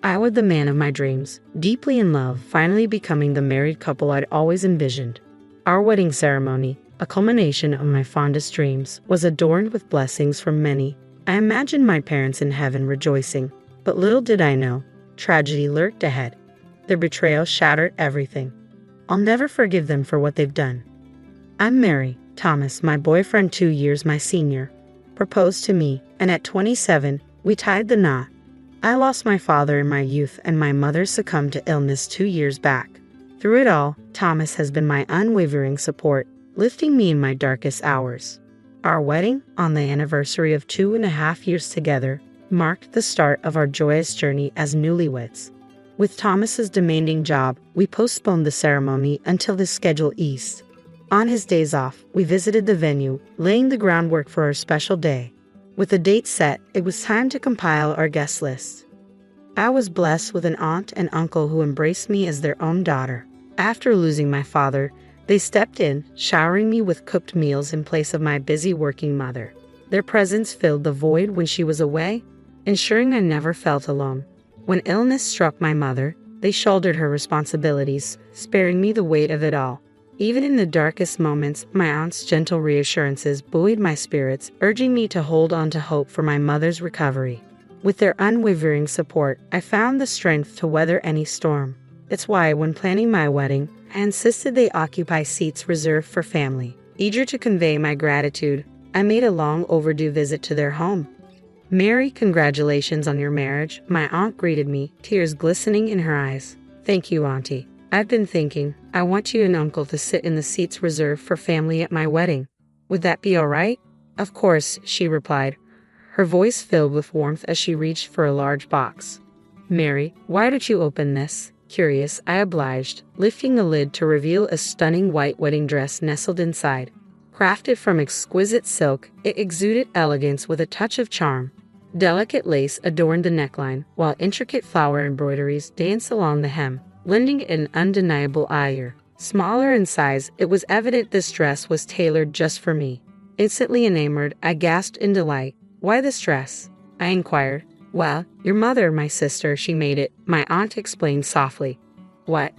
I was the man of my dreams, deeply in love, finally becoming the married couple I'd always envisioned. Our wedding ceremony, a culmination of my fondest dreams, was adorned with blessings from many. I imagined my parents in heaven rejoicing, but little did I know, tragedy lurked ahead. Their betrayal shattered everything. I'll never forgive them for what they've done. I'm Mary. Thomas, my boyfriend 2 years my senior, proposed to me, and at 27, we tied the knot. I lost my father in my youth and my mother succumbed to illness 2 years back. Through it all, Thomas has been my unwavering support, lifting me in my darkest hours. Our wedding, on the anniversary of 2.5 years together, marked the start of our joyous journey as newlyweds. With Thomas's demanding job, we postponed the ceremony until the schedule eased. On his days off, we visited the venue, laying the groundwork for our special day. With the date set, it was time to compile our guest list. I was blessed with an aunt and uncle who embraced me as their own daughter. After losing my father, they stepped in, showering me with cooked meals in place of my busy working mother. Their presence filled the void when she was away, ensuring I never felt alone. When illness struck my mother, they shouldered her responsibilities, sparing me the weight of it all. Even in the darkest moments, my aunt's gentle reassurances buoyed my spirits, urging me to hold on to hope for my mother's recovery. With their unwavering support, I found the strength to weather any storm. It's why, when planning my wedding, I insisted they occupy seats reserved for family. Eager to convey my gratitude, I made a long overdue visit to their home. "Mary, congratulations on your marriage," my aunt greeted me, tears glistening in her eyes. "Thank you, Auntie. I've been thinking, I want you and Uncle to sit in the seats reserved for family at my wedding. Would that be all right?" "Of course," she replied, her voice filled with warmth as she reached for a large box. "Mary, why don't you open this?" Curious, I obliged, lifting the lid to reveal a stunning white wedding dress nestled inside. Crafted from exquisite silk, it exuded elegance with a touch of charm. Delicate lace adorned the neckline, while intricate flower embroideries danced along the hem, lending it an undeniable allure. Smaller in size, it was evident this dress was tailored just for me. Instantly enamored, I gasped in delight. "Why this dress?" I inquired. "Well, your mother, my sister, she made it," my aunt explained softly. "What?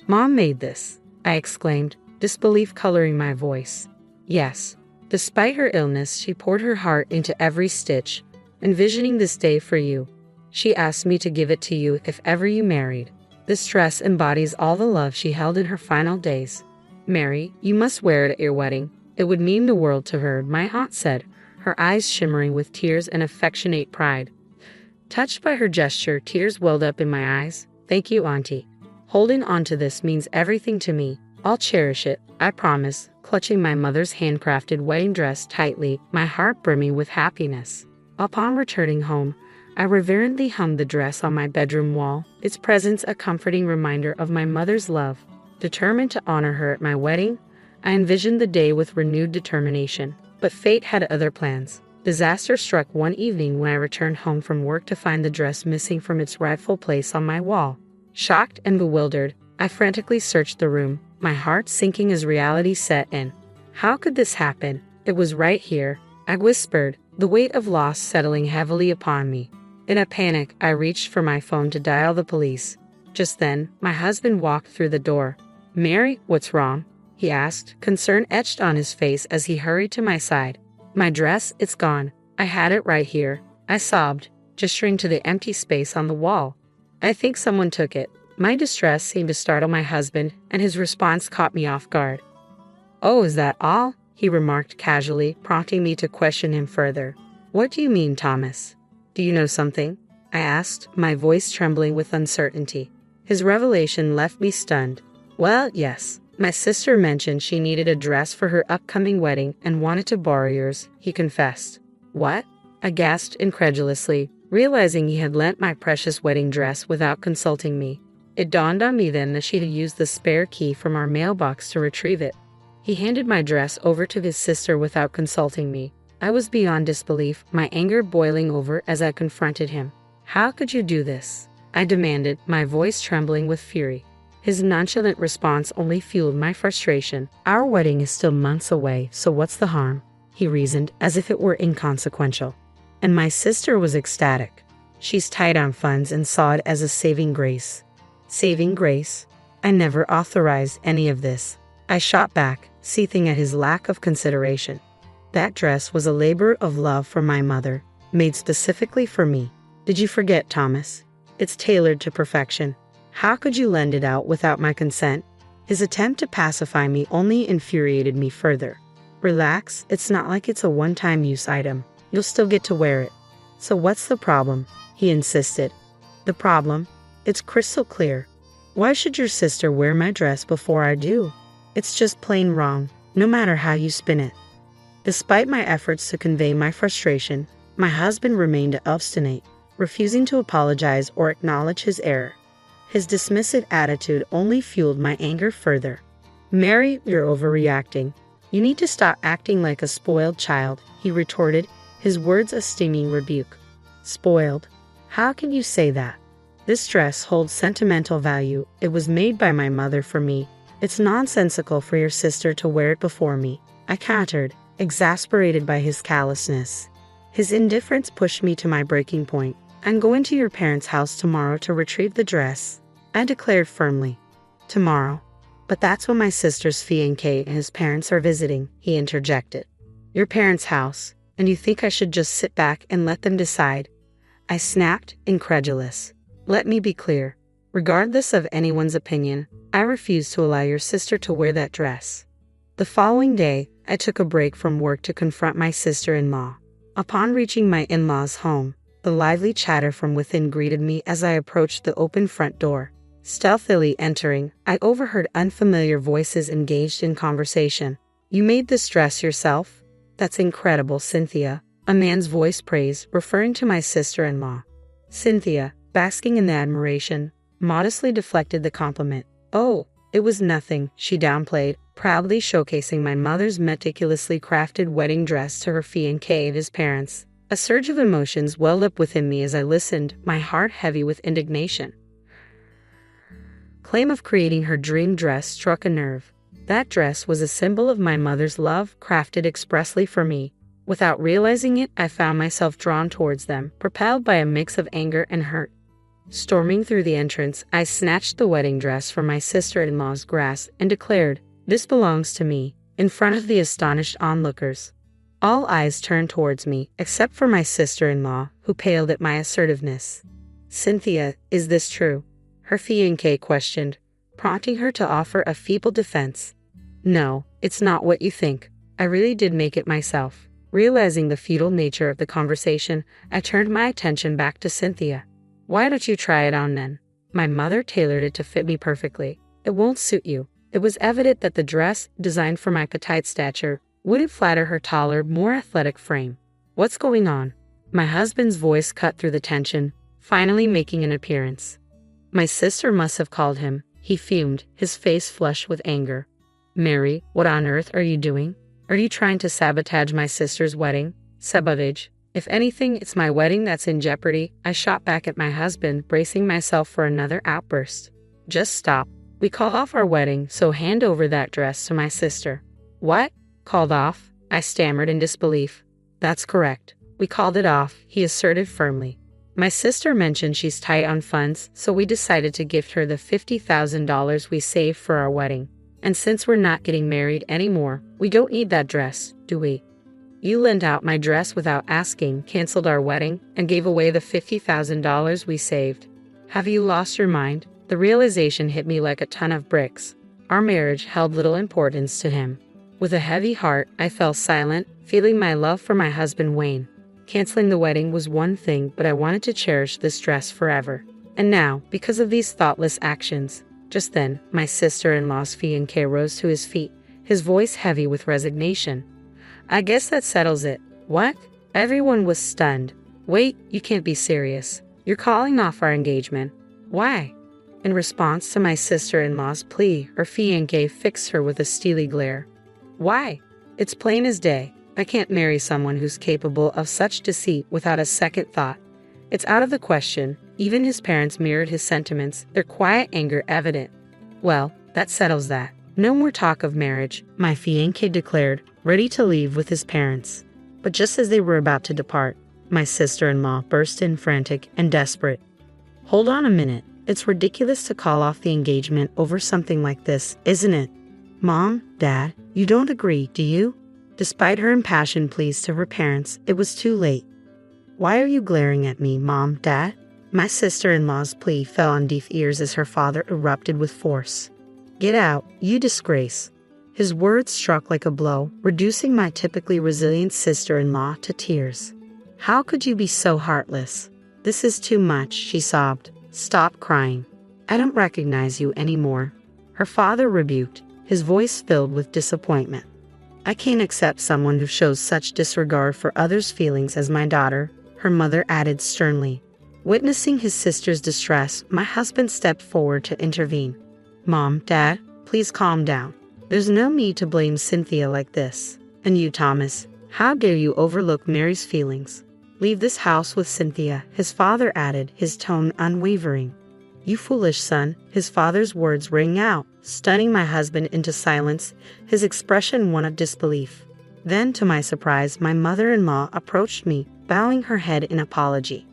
Mom made this?" I exclaimed, disbelief coloring my voice. "Yes. Despite her illness, she poured her heart into every stitch, envisioning this day for you. She asked me to give it to you if ever you married. This dress embodies all the love she held in her final days. Mary, you must wear it at your wedding. It would mean the world to her," my aunt said, her eyes shimmering with tears and affectionate pride. Touched by her gesture, tears welled up in my eyes. "Thank you, Auntie. Holding on to this means everything to me. I'll cherish it, I promise," clutching my mother's handcrafted wedding dress tightly, my heart brimming with happiness. Upon returning home, I reverently hung the dress on my bedroom wall, its presence a comforting reminder of my mother's love. Determined to honor her at my wedding, I envisioned the day with renewed determination. But fate had other plans. Disaster struck one evening when I returned home from work to find the dress missing from its rightful place on my wall. Shocked and bewildered, I frantically searched the room, my heart sinking as reality set in. How could this happen? It was right here, I whispered, the weight of loss settling heavily upon me. In a panic, I reached for my phone to dial the police. Just then, my husband walked through the door. "Mary, what's wrong?" he asked, concern etched on his face as he hurried to my side. "My dress, it's gone. I had it right here," I sobbed, gesturing to the empty space on the wall. "I think someone took it." My distress seemed to startle my husband, and his response caught me off guard. "Oh, is that all?" he remarked casually, prompting me to question him further. "What do you mean, Thomas? Do you know something?" I asked, my voice trembling with uncertainty. His revelation left me stunned. "Well, yes. My sister mentioned she needed a dress for her upcoming wedding and wanted to borrow yours," he confessed. "What?" I gasped incredulously, realizing he had lent my precious wedding dress without consulting me. It dawned on me then that she had used the spare key from our mailbox to retrieve it. He handed my dress over to his sister without consulting me. I was beyond disbelief, my anger boiling over as I confronted him. "How could you do this?" I demanded, my voice trembling with fury. His nonchalant response only fueled my frustration. "Our wedding is still months away, so what's the harm?" he reasoned, as if it were inconsequential. And my sister was ecstatic. She's tight on funds and saw it as a saving grace. Saving grace? I never authorized any of this. I shot back, seething at his lack of consideration. That dress was a labor of love from my mother, made specifically for me. Did you forget, Thomas? It's tailored to perfection. How could you lend it out without my consent? His attempt to pacify me only infuriated me further. Relax, it's not like it's a one-time use item. You'll still get to wear it. So what's the problem? He insisted. The problem? It's crystal clear. Why should your sister wear my dress before I do? It's just plain wrong, no matter how you spin it. Despite my efforts to convey my frustration, my husband remained obstinate, refusing to apologize or acknowledge his error. His dismissive attitude only fueled my anger further. Mary, you're overreacting. You need to stop acting like a spoiled child, he retorted, his words a stinging rebuke. Spoiled? How can you say that? This dress holds sentimental value. It was made by my mother for me. It's nonsensical for your sister to wear it before me, I countered, exasperated by his callousness. His indifference pushed me to my breaking point. I'm going to your parents' house tomorrow to retrieve the dress, I declared firmly. Tomorrow? But that's when my sister's fiancé and his parents are visiting, he interjected. Your parents' house, and you think I should just sit back and let them decide? I snapped, incredulous. Let me be clear. Regardless of anyone's opinion, I refuse to allow your sister to wear that dress. The following day, I took a break from work to confront my sister-in-law. Upon reaching my in-laws' home, the lively chatter from within greeted me as I approached the open front door. Stealthily entering, I overheard unfamiliar voices engaged in conversation. You made this dress yourself? That's incredible, Cynthia. A man's voice praised, referring to my sister-in-law. Cynthia, basking in the admiration, modestly deflected the compliment. Oh, it was nothing, she downplayed, proudly showcasing my mother's meticulously crafted wedding dress to her fiancé and his parents. A surge of emotions welled up within me as I listened, my heart heavy with indignation. Claim of creating her dream dress struck a nerve. That dress was a symbol of my mother's love, crafted expressly for me. Without realizing it, I found myself drawn towards them, propelled by a mix of anger and hurt. Storming through the entrance, I snatched the wedding dress from my sister-in-law's grasp and declared, "This belongs to me," in front of the astonished onlookers. All eyes turned towards me, except for my sister-in-law, who paled at my assertiveness. Cynthia, is this true? Her fiancé questioned, prompting her to offer a feeble defense. No, it's not what you think. I really did make it myself. Realizing the futile nature of the conversation, I turned my attention back to Cynthia. Why don't you try it on then? My mother tailored it to fit me perfectly. It won't suit you. It was evident that the dress, designed for my petite stature, wouldn't flatter her taller, more athletic frame. What's going on? My husband's voice cut through the tension, finally making an appearance. My sister must have called him. He fumed, his face flushed with anger. Mary, what on earth are you doing? Are you trying to sabotage my sister's wedding? Sabotage. If anything, it's my wedding that's in jeopardy. I shot back at my husband, bracing myself for another outburst. Just stop. We called off our wedding, so hand over that dress to my sister. What? Called off? I stammered in disbelief. That's correct. We called it off, he asserted firmly. My sister mentioned she's tight on funds, so we decided to gift her the $50,000 we saved for our wedding. And since we're not getting married anymore, we don't need that dress, do we? You lent out my dress without asking, canceled our wedding, and gave away the $50,000 we saved. Have you lost your mind? The realization hit me like a ton of bricks. Our marriage held little importance to him. With a heavy heart, I fell silent, feeling my love for my husband wane. Canceling the wedding was one thing, but I wanted to cherish this dress forever. And now, because of these thoughtless actions, just then, my sister-in-law's fiancé rose to his feet, his voice heavy with resignation. I guess that settles it. What? Everyone was stunned. Wait, you can't be serious. You're calling off our engagement. Why? In response to my sister-in-law's plea, her fiancé fixed her with a steely glare. Why? It's plain as day. I can't marry someone who's capable of such deceit without a second thought. It's out of the question. Even his parents mirrored his sentiments, their quiet anger evident. Well, that settles that. No more talk of marriage, my fiancé declared, ready to leave with his parents. But just as they were about to depart, My sister-in-law burst in, frantic and desperate. Hold on a minute. It's ridiculous to call off the engagement over something like this, isn't it? Mom, Dad, you don't agree, do you? Despite her impassioned pleas to her parents, it was too late. Why are you glaring at me, Mom, Dad? My sister-in-law's plea fell on deaf ears as her father erupted with force. Get out, you disgrace. His words struck like a blow, reducing my typically resilient sister-in-law to tears. How could you be so heartless? This is too much, she sobbed. Stop crying. I don't recognize you anymore. Her father rebuked, his voice filled with disappointment. I can't accept someone who shows such disregard for others' feelings as my daughter, her mother added sternly. Witnessing his sister's distress, my husband stepped forward to intervene. Mom, Dad, please calm down. There's no need to blame Cynthia like this. And you, Thomas, how dare you overlook Mary's feelings? Leave this house with Cynthia, his father added, his tone unwavering. You foolish son, his father's words rang out, stunning my husband into silence, his expression one of disbelief. Then, to my surprise, my mother-in-law approached me, bowing her head in apology.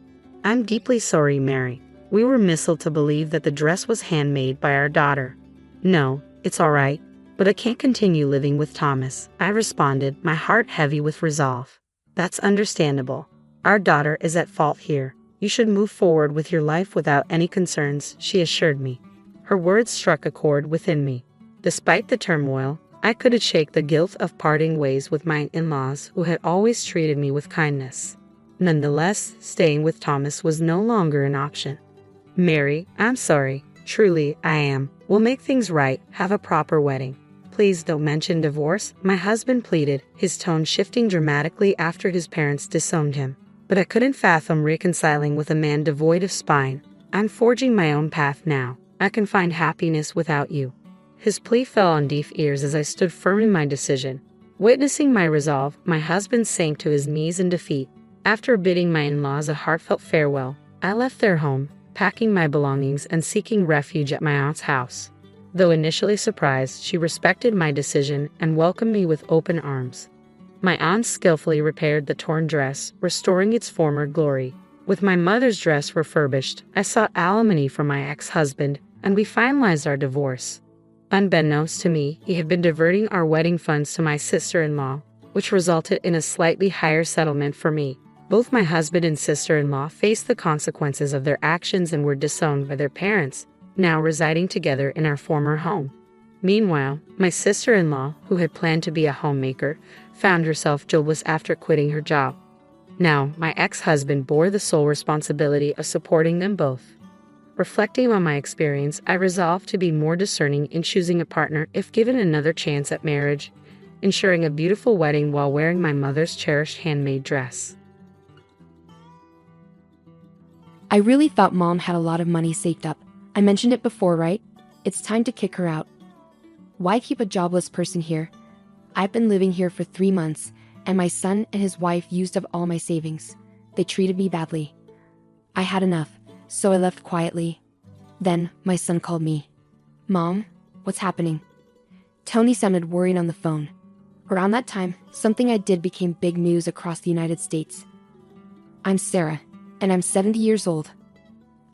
I'm deeply sorry, Mary. We were misled to believe that the dress was handmade by our daughter. No, it's all right, but I can't continue living with Thomas, I responded, my heart heavy with resolve. That's understandable. Our daughter is at fault here. You should move forward with your life without any concerns, she assured me. Her words struck a chord within me. Despite the turmoil, I couldn't shake the guilt of parting ways with my in-laws who had always treated me with kindness. Nonetheless, staying with Thomas was no longer an option. Mary, I'm sorry. Truly, I am. We'll make things right. Have a proper wedding. Please don't mention divorce, my husband pleaded, his tone shifting dramatically after his parents disowned him. But I couldn't fathom reconciling with a man devoid of spine. I'm forging my own path now. I can find happiness without you. His plea fell on deaf ears as I stood firm in my decision. Witnessing my resolve, my husband sank to his knees in defeat. After bidding my in-laws a heartfelt farewell, I left their home, packing my belongings and seeking refuge at my aunt's house. Though initially surprised, she respected my decision and welcomed me with open arms. My aunt skillfully repaired the torn dress, restoring its former glory. With my mother's dress refurbished, I sought alimony from my ex-husband, and we finalized our divorce. Unbeknownst to me, he had been diverting our wedding funds to my sister-in-law, which resulted in a slightly higher settlement for me. Both my husband and sister-in-law faced the consequences of their actions and were disowned by their parents, now residing together in our former home. Meanwhile, my sister-in-law, who had planned to be a homemaker, found herself jobless after quitting her job. Now, my ex-husband bore the sole responsibility of supporting them both. Reflecting on my experience, I resolved to be more discerning in choosing a partner if given another chance at marriage, ensuring a beautiful wedding while wearing my mother's cherished handmade dress. I really thought Mom had a lot of money saved up. I mentioned it before, right? It's time to kick her out. Why keep a jobless person here? I've been living here for 3 months, and my son and his wife used up all my savings. They treated me badly. I had enough, so I left quietly. Then, my son called me. Mom, what's happening? Tony sounded worried on the phone. Around that time, something I did became big news across the United States. I'm Sarah, and I'm 70 years old.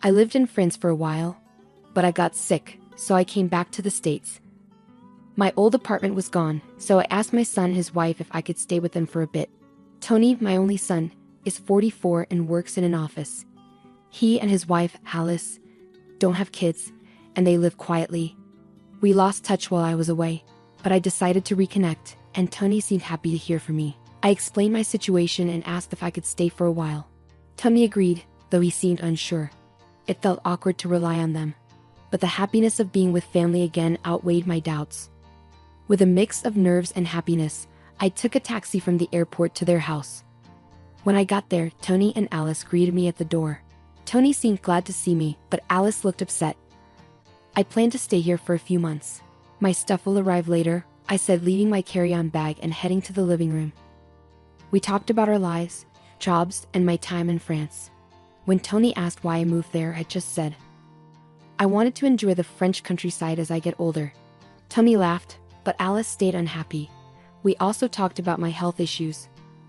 I lived in France for a while, but I got sick, so I came back to the States. My old apartment was gone, so I asked my son and his wife if I could stay with them for a bit. Tony, my only son, is 44 and works in an office. He and his wife, Alice, don't have kids, and they live quietly. We lost touch while I was away, but I decided to reconnect, and Tony seemed happy to hear from me. I explained my situation and asked if I could stay for a while. Tony agreed, though he seemed unsure. It felt awkward to rely on them, but the happiness of being with family again outweighed my doubts. With a mix of nerves and happiness, I took a taxi from the airport to their house. When I got there, Tony and Alice greeted me at the door. Tony seemed glad to see me, but Alice looked upset. I plan to stay here for a few months. My stuff will arrive later, I said, leaving my carry-on bag and heading to the living room. We talked about our lives, jobs, and my time in France. When Tony asked why I moved there, I just said, I wanted to enjoy the French countryside as I get older. Tony laughed, but Alice stayed unhappy. We also talked about my health issues.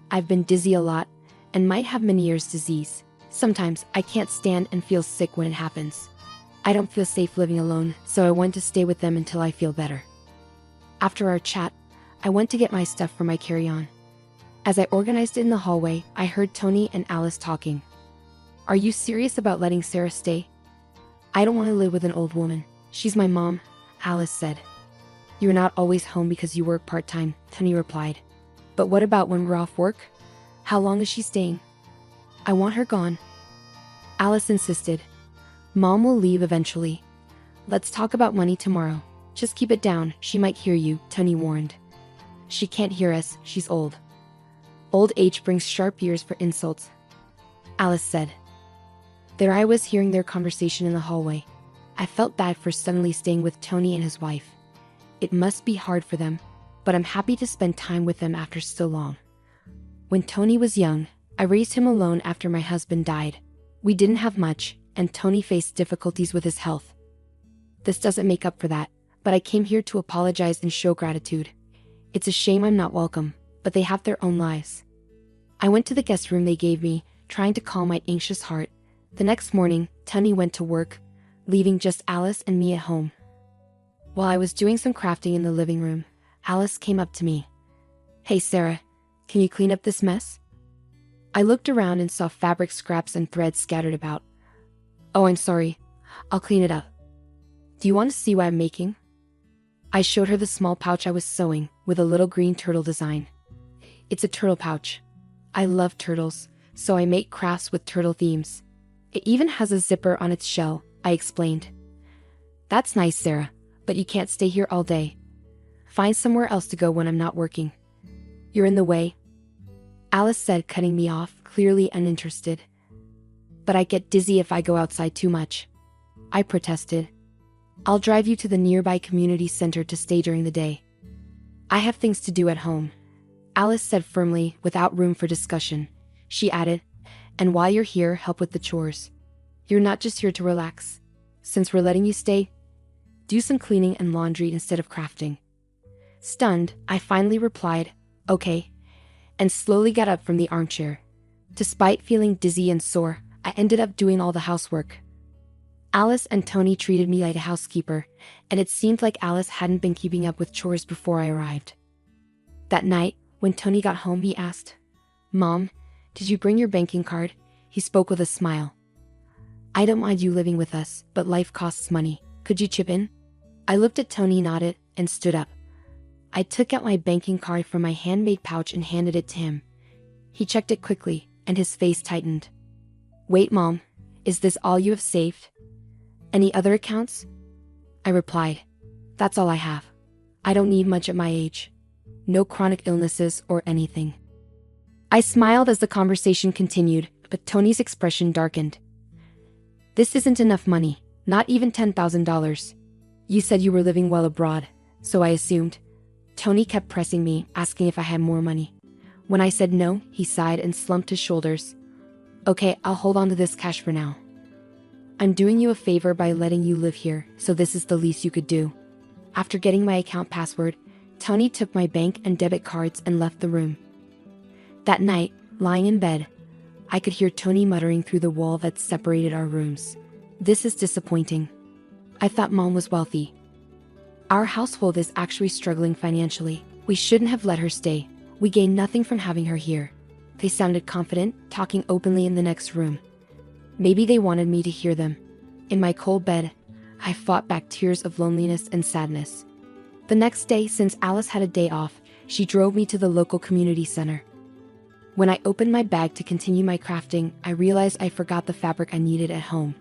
I've been dizzy a lot, and might have Meniere's disease. Sometimes I can't stand and feel sick when it happens. I don't feel safe living alone, so I want to stay with them until I feel better. After our chat, I went to get my stuff for my carry-on. As I organized it in the hallway, I heard Tony and Alice talking. "Are you serious about letting Sarah stay?" "I don't want to live with an old woman. She's my mom," Alice said. "You're not always home because you work part-time," Tony replied. "But what about when we're off work? How long is she staying?" "I want her gone," Alice insisted. "Mom will leave eventually. Let's talk about money tomorrow. Just keep it down, she might hear you," Tony warned. "She can't hear us, she's old." "Old age brings sharp ears for insults," Alice said. There I was hearing their conversation in the hallway. I felt bad for suddenly staying with Tony and his wife. It must be hard for them, but I'm happy to spend time with them after so long. When Tony was young, I raised him alone after my husband died. We didn't have much, and Tony faced difficulties with his health. This doesn't make up for that, but I came here to apologize and show gratitude. It's a shame I'm not welcome, but they have their own lives. I went to the guest room they gave me, trying to calm my anxious heart. The next morning, Tony went to work, leaving just Alice and me at home. While I was doing some crafting in the living room, Alice came up to me. "Hey Sarah, can you clean up this mess?" I looked around and saw fabric scraps and threads scattered about. "Oh, I'm sorry. I'll clean it up. Do you want to see what I'm making?" I showed her the small pouch I was sewing, with a little green turtle design. "It's a turtle pouch. I love turtles, so I make crafts with turtle themes. It even has a zipper on its shell," I explained. "That's nice, Sarah, but you can't stay here all day. Find somewhere else to go when I'm not working. You're in the way," Alice said, cutting me off, clearly uninterested. "But I get dizzy if I go outside too much," I protested. "I'll drive you to the nearby community center to stay during the day. I have things to do at home," Alice said firmly, without room for discussion. She added, "And while you're here, help with the chores. You're not just here to relax. Since we're letting you stay, do some cleaning and laundry instead of crafting." Stunned, I finally replied, "Okay," and slowly got up from the armchair. Despite feeling dizzy and sore, I ended up doing all the housework. Alice and Tony treated me like a housekeeper, and it seemed like Alice hadn't been keeping up with chores before I arrived. That night, when Tony got home, he asked, "Mom, did you bring your banking card?" He spoke with a smile. "I don't mind you living with us, but life costs money. Could you chip in?" I looked at Tony, nodded, and stood up. I took out my banking card from my handmade pouch and handed it to him. He checked it quickly, and his face tightened. "Wait, Mom, is this all you have saved? Any other accounts?" I replied, "That's all I have. I don't need much at my age. No chronic illnesses or anything." I smiled as the conversation continued, but Tony's expression darkened. "This isn't enough money, not even $10,000. You said you were living well abroad, so I assumed." Tony kept pressing me, asking if I had more money. When I said no, he sighed and slumped his shoulders. "Okay, I'll hold on to this cash for now. I'm doing you a favor by letting you live here, so this is the least you could do." After getting my account password, Tony took my bank and debit cards and left the room. That night, lying in bed, I could hear Tony muttering through the wall that separated our rooms. "This is disappointing. I thought Mom was wealthy. Our household is actually struggling financially. We shouldn't have let her stay. We gain nothing from having her here." They sounded confident, talking openly in the next room. Maybe they wanted me to hear them. In my cold bed, I fought back tears of loneliness and sadness. The next day, since Alice had a day off, she drove me to the local community center. When I opened my bag to continue my crafting, I realized I forgot the fabric I needed at home.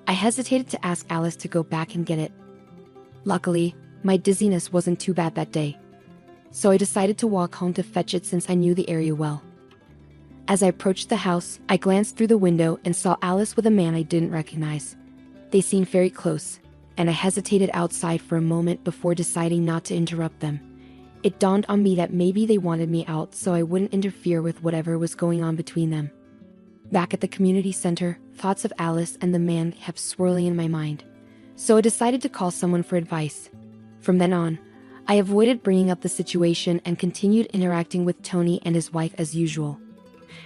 I hesitated to ask Alice to go back and get it. Luckily, my dizziness wasn't too bad that day, so I decided to walk home to fetch it since I knew the area well. As I approached the house, I glanced through the window and saw Alice with a man I didn't recognize. They seemed very close, and I hesitated outside for a moment before deciding not to interrupt them. It dawned on me that maybe they wanted me out so I wouldn't interfere with whatever was going on between them. Back at the community center, thoughts of Alice and the man kept swirling in my mind, so I decided to call someone for advice. From then on, I avoided bringing up the situation and continued interacting with Tony and his wife as usual.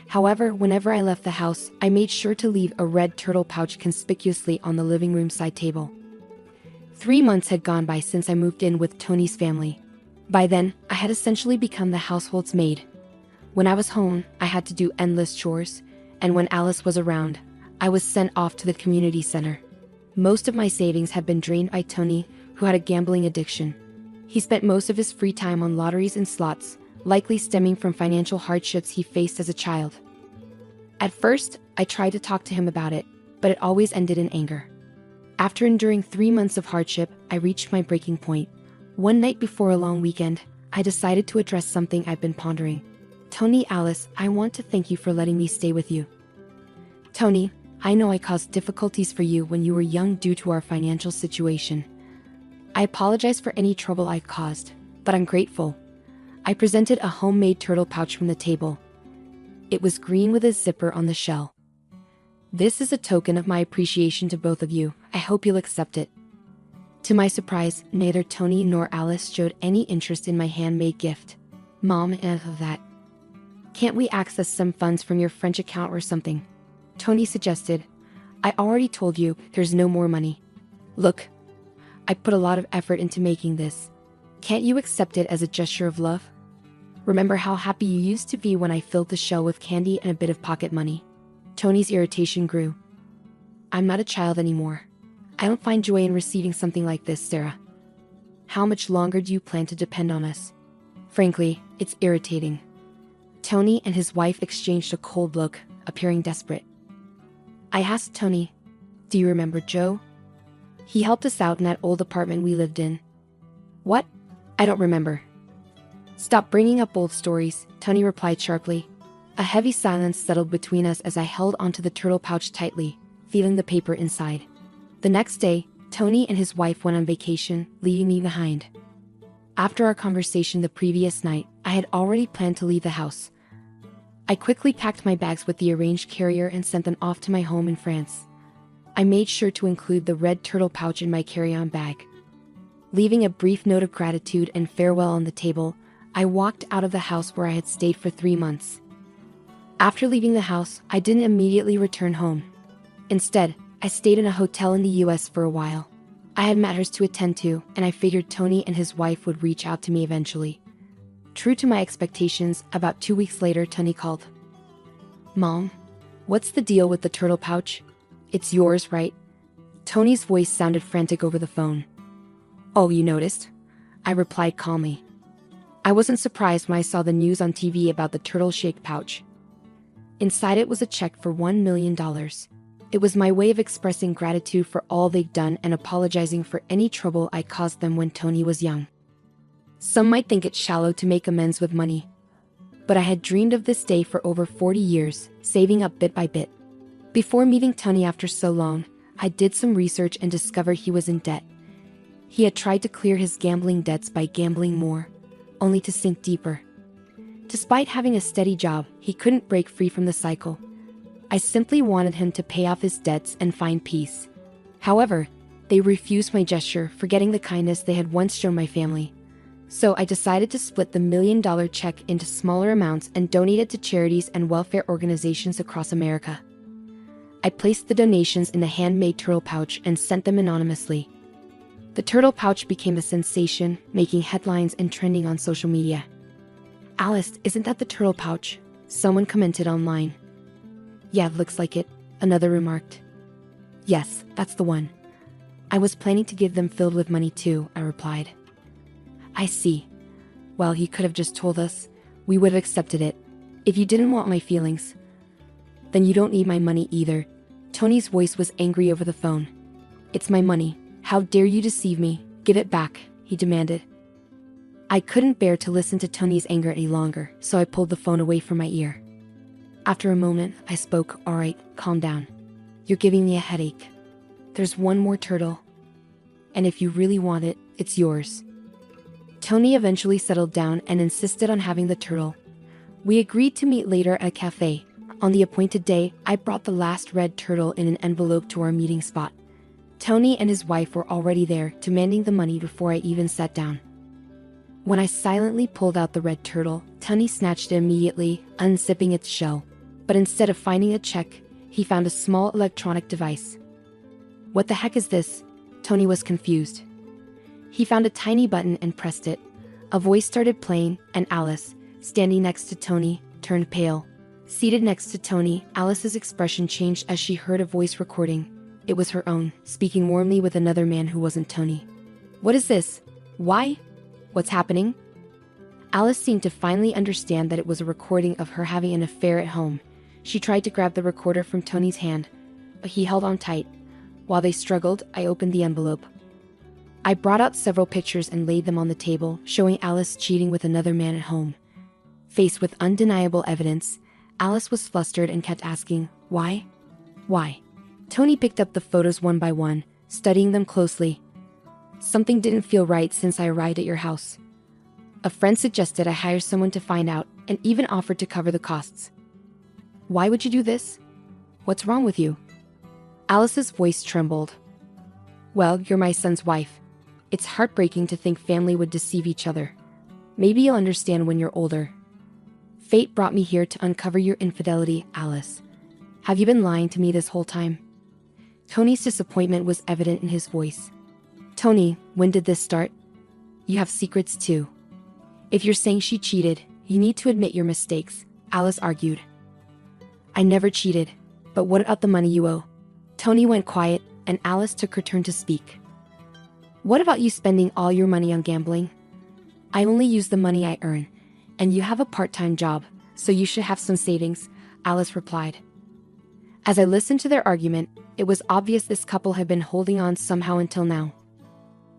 However, whenever I left the house, I made sure to leave a red turtle pouch conspicuously on the living room side table. 3 months had gone by since I moved in with Tony's family. By then, I had essentially become the household's maid. When I was home, I had to do endless chores, and when Alice was around, I was sent off to the community center. Most of my savings had been drained by Tony, who had a gambling addiction. He spent most of his free time on lotteries and slots, likely stemming from financial hardships he faced as a child. At first, I tried to talk to him about it, but it always ended in anger. After enduring 3 months of hardship, I reached my breaking point. One night before a long weekend, I decided to address something I've been pondering. Tony, Alice, I want to thank you for letting me stay with you. Tony, I know I caused difficulties for you when you were young due to our financial situation. I apologize for any trouble I've caused, but I'm grateful. I presented a homemade turtle pouch from the table. It was green with a zipper on the shell. This is a token of my appreciation to both of you. I hope you'll accept it. To my surprise, neither Tony nor Alice showed any interest in my handmade gift. Mom, enough of that. Can't we access some funds from your French account or something? Tony suggested. I already told you there's no more money. Look, I put a lot of effort into making this. Can't you accept it as a gesture of love? Remember how happy you used to be when I filled the shell with candy and a bit of pocket money? Tony's irritation grew. I'm not a child anymore. I don't find joy in receiving something like this, Sarah. How much longer do you plan to depend on us? Frankly, it's irritating. Tony and his wife exchanged a cold look, appearing desperate. I asked Tony, do you remember Joe? He helped us out in that old apartment we lived in. What? I don't remember. Stop bringing up old stories, Tony replied sharply. A heavy silence settled between us as I held onto the turtle pouch tightly, feeling the paper inside. The next day, Tony and his wife went on vacation, leaving me behind. After our conversation the previous night, I had already planned to leave the house. I quickly packed my bags with the arranged carrier and sent them off to my home in France. I made sure to include the red turtle pouch in my carry-on bag. Leaving a brief note of gratitude and farewell on the table, I walked out of the house where I had stayed for 3 months. After leaving the house, I didn't immediately return home. Instead, I stayed in a hotel in the US for a while. I had matters to attend to, and I figured Tony and his wife would reach out to me eventually. True to my expectations, about 2 weeks later, Tony called. Mom, what's the deal with the turtle pouch? It's yours, right? Tony's voice sounded frantic over the phone. Oh, you noticed? I replied calmly. I wasn't surprised when I saw the news on TV about the turtle-shaped pouch. Inside it was a check for $1 million. It was my way of expressing gratitude for all they'd done and apologizing for any trouble I caused them when Tony was young. Some might think it shallow to make amends with money, but I had dreamed of this day for over 40 years, saving up bit by bit. Before meeting Tony after so long, I did some research and discovered he was in debt. He had tried to clear his gambling debts by gambling more, only to sink deeper. Despite having a steady job, he couldn't break free from the cycle. I simply wanted him to pay off his debts and find peace. However, they refused my gesture, forgetting the kindness they had once shown my family. So I decided to split the $1 million check into smaller amounts and donate it to charities and welfare organizations across America. I placed the donations in the handmade turtle pouch and sent them anonymously. The turtle pouch became a sensation, making headlines and trending on social media. Alice, isn't that the turtle pouch? Someone commented online. Yeah, looks like it, another remarked. Yes, that's the one. I was planning to give them filled with money too, I replied. I see. Well, he could have just told us. We would have accepted it. If you didn't want my feelings, then you don't need my money either. Tony's voice was angry over the phone. It's my money. How dare you deceive me? Give it back, he demanded. I couldn't bear to listen to Tony's anger any longer, so I pulled the phone away from my ear. After a moment, I spoke. All right, calm down. You're giving me a headache. There's one more turtle. And if you really want it, it's yours. Tony eventually settled down and insisted on having the turtle. We agreed to meet later at a cafe. On the appointed day, I brought the last red turtle in an envelope to our meeting spot. Tony and his wife were already there, demanding the money before I even sat down. When I silently pulled out the red turtle, Tony snatched it immediately, unzipping its shell. But instead of finding a check, he found a small electronic device. What the heck is this? Tony was confused. He found a tiny button and pressed it. A voice started playing, and Alice, standing next to Tony, turned pale. Seated next to Tony, Alice's expression changed as she heard a voice recording. It was her own, speaking warmly with another man who wasn't Tony. What is this? Why? What's happening? Alice seemed to finally understand that it was a recording of her having an affair at home. She tried to grab the recorder from Tony's hand, but he held on tight. While they struggled, I opened the envelope. I brought out several pictures and laid them on the table, showing Alice cheating with another man at home. Faced with undeniable evidence, Alice was flustered and kept asking, why? Why? Tony picked up the photos one by one, studying them closely. Something didn't feel right since I arrived at your house. A friend suggested I hire someone to find out, and even offered to cover the costs. Why would you do this? What's wrong with you? Alice's voice trembled. Well, you're my son's wife. It's heartbreaking to think family would deceive each other. Maybe you'll understand when you're older. Fate brought me here to uncover your infidelity, Alice. Have you been lying to me this whole time? Tony's disappointment was evident in his voice. Tony, when did this start? You have secrets too. If you're saying she cheated, you need to admit your mistakes, Alice argued. I never cheated, but what about the money you owe? Tony went quiet, and Alice took her turn to speak. What about you spending all your money on gambling? I only use the money I earn, and you have a part-time job, so you should have some savings, Alice replied. As I listened to their argument, it was obvious this couple had been holding on somehow until now.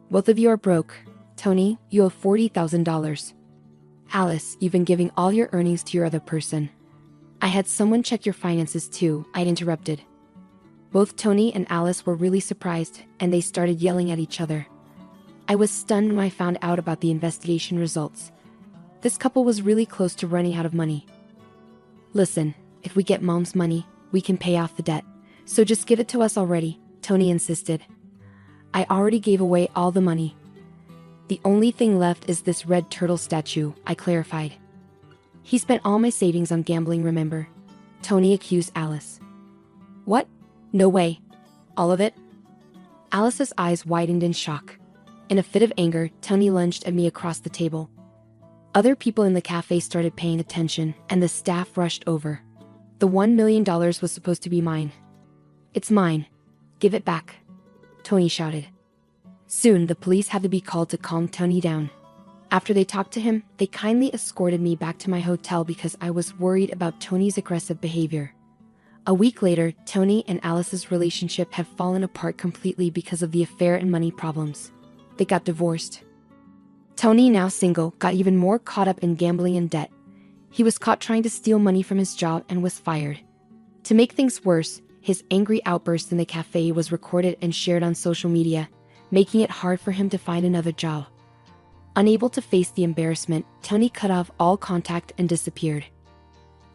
Both of you are broke. Tony, you owe $40,000. Alice, you've been giving all your earnings to your other person. I had someone check your finances too, I interrupted. Both Tony and Alice were really surprised, and they started yelling at each other. I was stunned when I found out about the investigation results. This couple was really close to running out of money. Listen, if we get Mom's money, we can pay off the debt. So just give it to us already, Tony insisted. I already gave away all the money. The only thing left is this red turtle statue, I clarified. He spent all my savings on gambling, remember? Tony accused Alice. What? No way. All of it? Alice's eyes widened in shock. In a fit of anger, Tony lunged at me across the table. Other people in the cafe started paying attention, and the staff rushed over. The $1 million was supposed to be mine. It's mine. Give it back, Tony shouted. Soon, the police had to be called to calm Tony down. After they talked to him, they kindly escorted me back to my hotel because I was worried about Tony's aggressive behavior. A week later, Tony and Alice's relationship had fallen apart completely because of the affair and money problems. They got divorced. Tony, now single, got even more caught up in gambling and debt. He was caught trying to steal money from his job and was fired. To make things worse, his angry outburst in the cafe was recorded and shared on social media, making it hard for him to find another job. Unable to face the embarrassment, Tony cut off all contact and disappeared.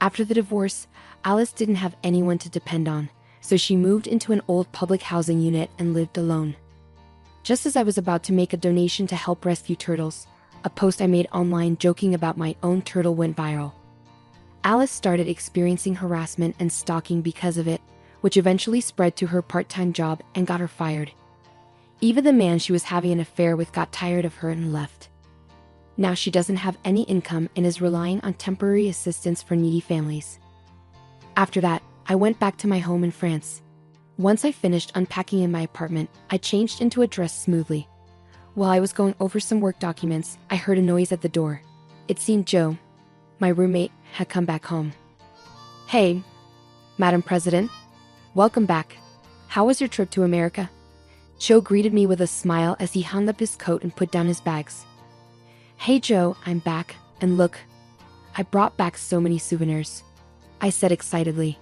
After the divorce, Alice didn't have anyone to depend on, so she moved into an old public housing unit and lived alone. Just as I was about to make a donation to help rescue turtles, a post I made online joking about my own turtle went viral. Alice started experiencing harassment and stalking because of it, which eventually spread to her part-time job and got her fired. Even the man she was having an affair with got tired of her and left. Now she doesn't have any income and is relying on temporary assistance for needy families. After that, I went back to my home in France. Once I finished unpacking in my apartment, I changed into a dress smoothly. While I was going over some work documents, I heard a noise at the door. It seemed Joe, my roommate, had come back home. Hey, Madam President. Welcome back. How was your trip to America? Joe greeted me with a smile as he hung up his coat and put down his bags. Hey Joe, I'm back, and look, I brought back so many souvenirs, I said excitedly.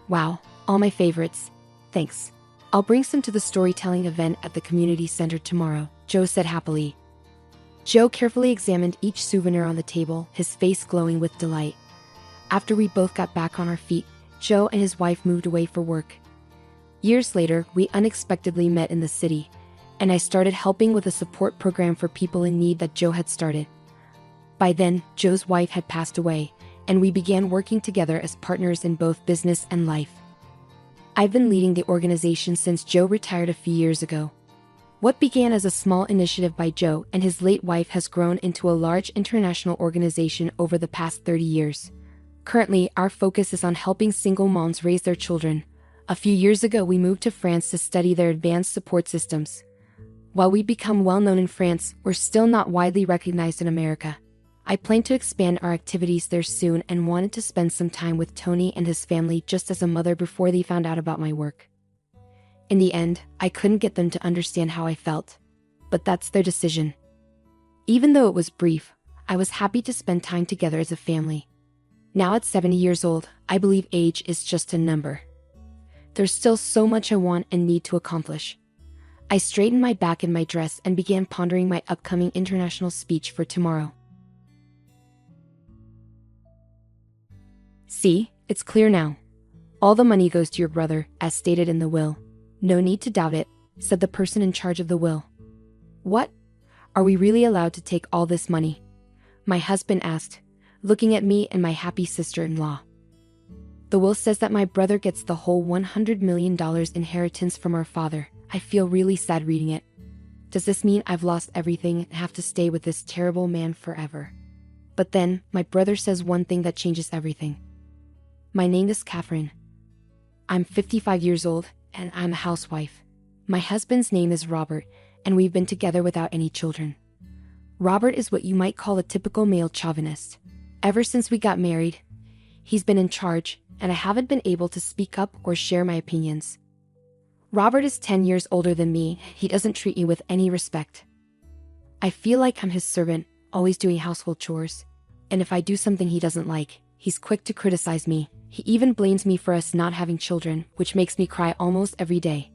Wow, all my favorites. Thanks. I'll bring some to the storytelling event at the community center tomorrow, Joe said happily. Joe carefully examined each souvenir on the table, his face glowing with delight. After we both got back on our feet, Joe and his wife moved away for work. Years later, we unexpectedly met in the city, and I started helping with a support program for people in need that Joe had started. By then, Joe's wife had passed away, and we began working together as partners in both business and life. I've been leading the organization since Joe retired a few years ago. What began as a small initiative by Joe and his late wife has grown into a large international organization over the past 30 years. Currently, our focus is on helping single moms raise their children. A few years ago, we moved to France to study their advanced support systems. While we've become well known in France, we're still not widely recognized in America. I plan to expand our activities there soon and wanted to spend some time with Tony and his family just as a mother before they found out about my work. In the end, I couldn't get them to understand how I felt. But that's their decision. Even though it was brief, I was happy to spend time together as a family. Now at 70 years old, I believe age is just a number. There's still so much I want and need to accomplish. I straightened my back in my dress and began pondering my upcoming international speech for tomorrow. See, it's clear now. All the money goes to your brother, as stated in the will. No need to doubt it, said the person in charge of the will. What? Are we really allowed to take all this money? My husband asked, looking at me and my happy sister-in-law. The will says that my brother gets the whole $100 million inheritance from our father. I feel really sad reading it. Does this mean I've lost everything and have to stay with this terrible man forever? But then, my brother says one thing that changes everything. My name is Catherine. I'm 55 years old, and I'm a housewife. My husband's name is Robert, and we've been together without any children. Robert is what you might call a typical male chauvinist. Ever since we got married, he's been in charge, and I haven't been able to speak up or share my opinions. Robert is 10 years older than me. He doesn't treat me with any respect. I feel like I'm his servant, always doing household chores. And if I do something he doesn't like, he's quick to criticize me. He even blames me for us not having children, which makes me cry almost every day.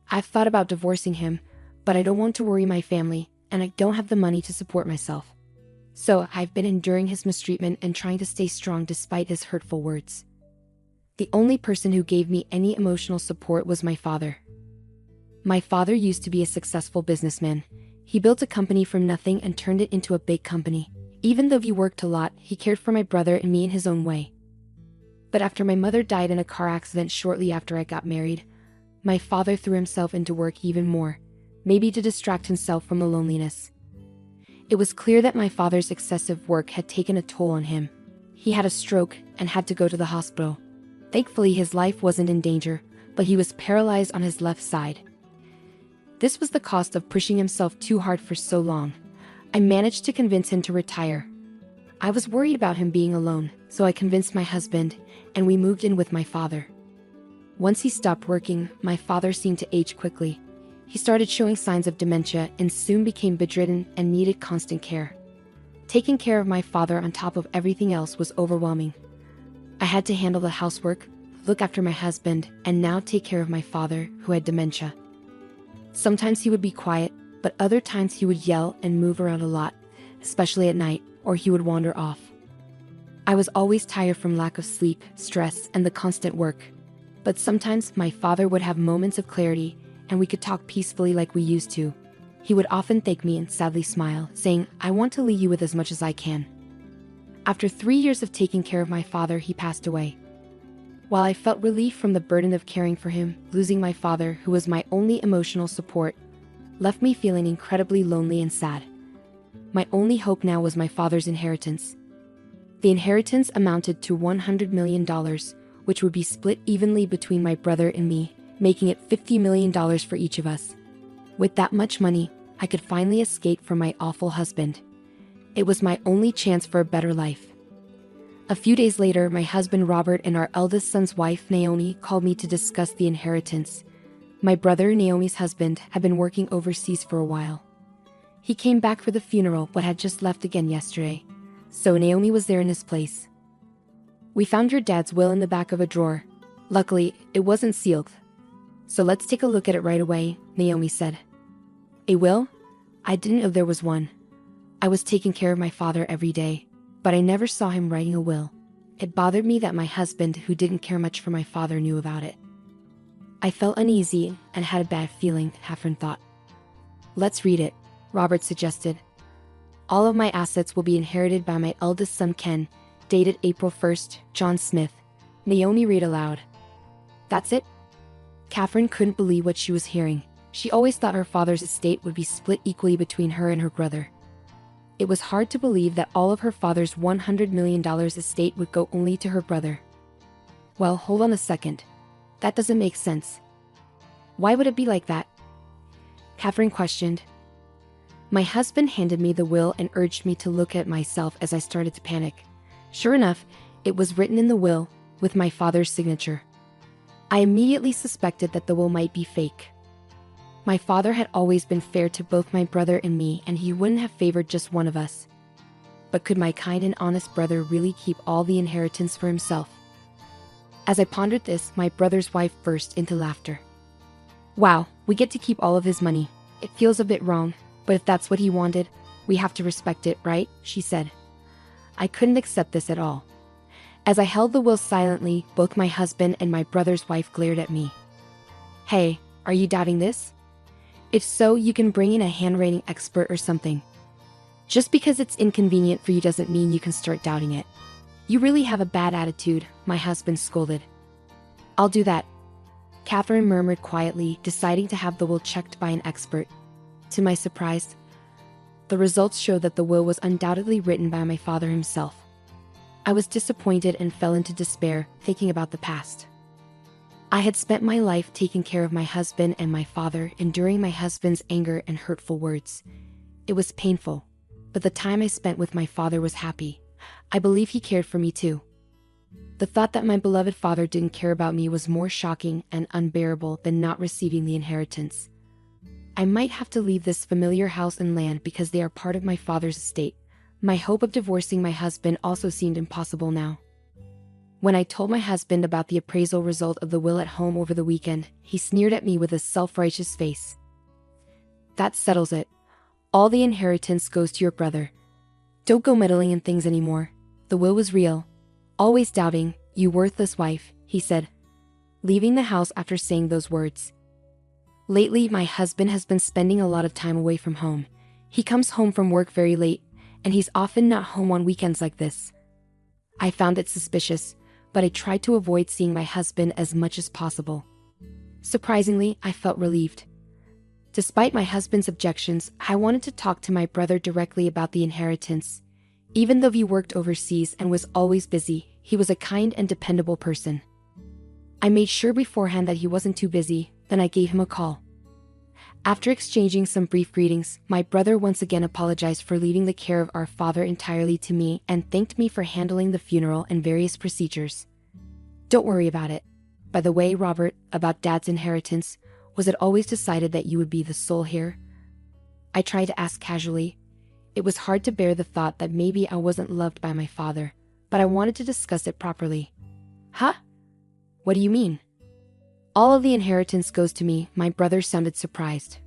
I've thought about divorcing him, but I don't want to worry my family, and I don't have the money to support myself. So I've been enduring his mistreatment and trying to stay strong despite his hurtful words. The only person who gave me any emotional support was my father. My father used to be a successful businessman. He built a company from nothing and turned it into a big company. Even though he worked a lot, he cared for my brother and me in his own way. But after my mother died in a car accident shortly after I got married, my father threw himself into work even more, maybe to distract himself from the loneliness. It was clear that my father's excessive work had taken a toll on him. He had a stroke and had to go to the hospital. Thankfully, his life wasn't in danger, but he was paralyzed on his left side. This was the cost of pushing himself too hard for so long. I managed to convince him to retire. I was worried about him being alone, so I convinced my husband, and we moved in with my father. Once he stopped working, my father seemed to age quickly. He started showing signs of dementia and soon became bedridden and needed constant care. Taking care of my father on top of everything else was overwhelming. I had to handle the housework, look after my husband, and now take care of my father, who had dementia. Sometimes he would be quiet, but other times he would yell and move around a lot, especially at night, or he would wander off. I was always tired from lack of sleep, stress, and the constant work. But sometimes my father would have moments of clarity, and we could talk peacefully like we used to. He would often thank me and sadly smile, saying, "I want to leave you with as much as I can." After 3 years of taking care of my father, he passed away. While I felt relief from the burden of caring for him, losing my father, who was my only emotional support, left me feeling incredibly lonely and sad. My only hope now was my father's inheritance. The inheritance amounted to $100 million, which would be split evenly between my brother and me, making it $50 million for each of us. With that much money, I could finally escape from my awful husband. It was my only chance for a better life. A few days later, my husband Robert and our eldest son's wife Naomi called me to discuss the inheritance. My brother, Naomi's husband, had been working overseas for a while. He came back for the funeral but had just left again yesterday, so Naomi was there in his place. "We found your dad's will in the back of a drawer. Luckily, it wasn't sealed. So let's take a look at it right away," Naomi said. "A will? I didn't know there was one. I was taking care of my father every day, but I never saw him writing a will. It bothered me that my husband, who didn't care much for my father, knew about it." I felt uneasy and had a bad feeling, Catherine thought. "Let's read it," Robert suggested. "All of my assets will be inherited by my eldest son Ken. dated April 1st, John Smith. Naomi read aloud. That's it? Catherine couldn't believe what she was hearing. She always thought her father's estate would be split equally between her and her brother. It was hard to believe that all of her father's $100 million estate would go only to her brother. Well, hold on a second. That doesn't make sense. Why would it be like that? Catherine questioned. My husband handed me the will and urged me to look at myself as I started to panic. Sure enough, it was written in the will, with my father's signature. I immediately suspected that the will might be fake. My father had always been fair to both my brother and me, and he wouldn't have favored just one of us. But could my kind and honest brother really keep all the inheritance for himself? As I pondered this, my brother's wife burst into laughter. Wow, we get to keep all of his money. It feels a bit wrong, but if that's what he wanted, we have to respect it, right? She said. I couldn't accept this at all. As I held the will silently, both my husband and my brother's wife glared at me. Hey, are you doubting this? If so, you can bring in a handwriting expert or something. Just because it's inconvenient for you doesn't mean you can start doubting it. You really have a bad attitude, my husband scolded. I'll do that, Catherine murmured quietly, deciding to have the will checked by an expert. To my surprise, the results showed that the will was undoubtedly written by my father himself. I was disappointed and fell into despair, thinking about the past. I had spent my life taking care of my husband and my father, enduring my husband's anger and hurtful words. It was painful, but the time I spent with my father was happy. I believe he cared for me too. The thought that my beloved father didn't care about me was more shocking and unbearable than not receiving the inheritance. I might have to leave this familiar house and land because they are part of my father's estate. My hope of divorcing my husband also seemed impossible now. When I told my husband about the appraisal result of the will at home over the weekend, he sneered at me with a self-righteous face. That settles it. All the inheritance goes to your brother. Don't go meddling in things anymore. The will was real. Always doubting, you worthless wife, he said, leaving the house after saying those words. Lately, my husband has been spending a lot of time away from home. He comes home from work very late, and he's often not home on weekends like this. I found it suspicious, but I tried to avoid seeing my husband as much as possible. Surprisingly, I felt relieved. Despite my husband's objections, I wanted to talk to my brother directly about the inheritance. Even though he worked overseas and was always busy, he was a kind and dependable person. I made sure beforehand that he wasn't too busy, then I gave him a call. After exchanging some brief greetings, my brother once again apologized for leaving the care of our father entirely to me and thanked me for handling the funeral and various procedures. Don't worry about it. By the way, Robert, about Dad's inheritance, was it always decided that you would be the sole heir? I tried to ask casually. It was hard to bear the thought that maybe I wasn't loved by my father, but I wanted to discuss it properly. Huh? What do you mean? All of the inheritance goes to me, my brother sounded surprised.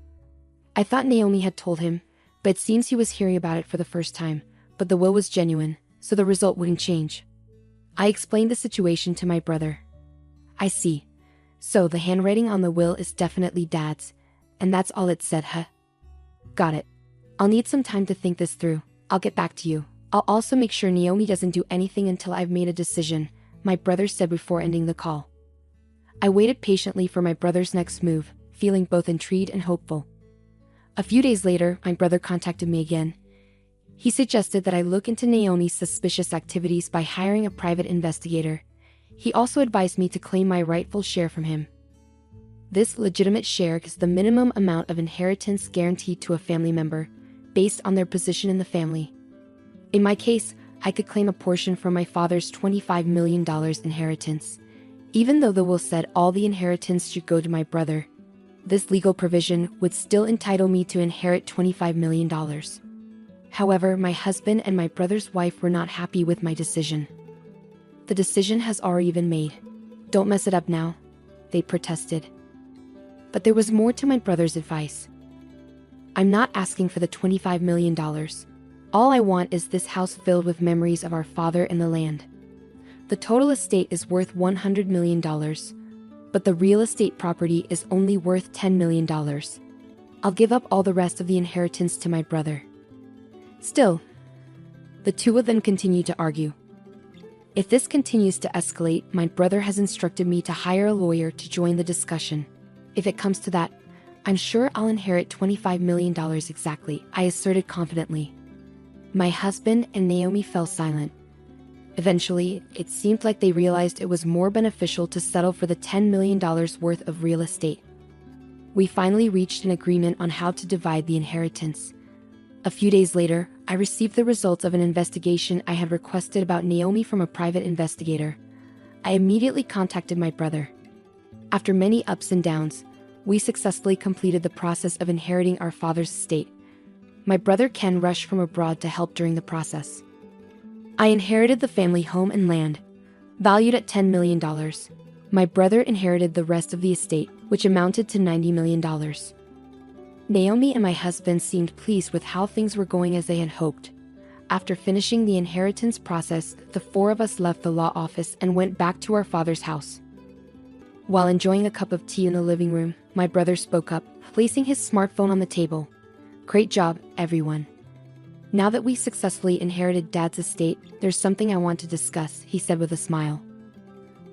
I thought Naomi had told him, but it seems he was hearing about it for the first time, but the will was genuine, so the result wouldn't change. I explained the situation to my brother. I see. So the handwriting on the will is definitely Dad's, and that's all it said, huh? Got it. I'll need some time to think this through. I'll get back to you. I'll also make sure Naomi doesn't do anything until I've made a decision, my brother said before ending the call. I waited patiently for my brother's next move, feeling both intrigued and hopeful. A few days later, my brother contacted me again. He suggested that I look into Naomi's suspicious activities by hiring a private investigator. He also advised me to claim my rightful share from him. This legitimate share is the minimum amount of inheritance guaranteed to a family member, based on their position in the family. In my case, I could claim a portion from my father's $25 million inheritance. Even though the will said all the inheritance should go to my brother, this legal provision would still entitle me to inherit $25 million. However, my husband and my brother's wife were not happy with my decision. The decision has already been made. Don't mess it up now, they protested. But there was more to my brother's advice. I'm not asking for the $25 million. All I want is this house filled with memories of our father and the land. The total estate is worth $100 million, but the real estate property is only worth $10 million. I'll give up all the rest of the inheritance to my brother. Still, the two of them continued to argue. If this continues to escalate, my brother has instructed me to hire a lawyer to join the discussion. If it comes to that, I'm sure I'll inherit $25 million exactly, I asserted confidently. My husband and Naomi fell silent. Eventually, it seemed like they realized it was more beneficial to settle for the $10 million worth of real estate. We finally reached an agreement on how to divide the inheritance. A few days later, I received the results of an investigation I had requested about Naomi from a private investigator. I immediately contacted my brother. After many ups and downs, we successfully completed the process of inheriting our father's estate. My brother Ken rushed from abroad to help during the process. I inherited the family home and land, valued at $10 million. My brother inherited the rest of the estate, which amounted to $90 million. Naomi and my husband seemed pleased with how things were going as they had hoped. After finishing the inheritance process, the four of us left the law office and went back to our father's house. While enjoying a cup of tea in the living room, my brother spoke up, placing his smartphone on the table. "Great job, everyone. Now that we successfully inherited Dad's estate, there's something I want to discuss," he said with a smile.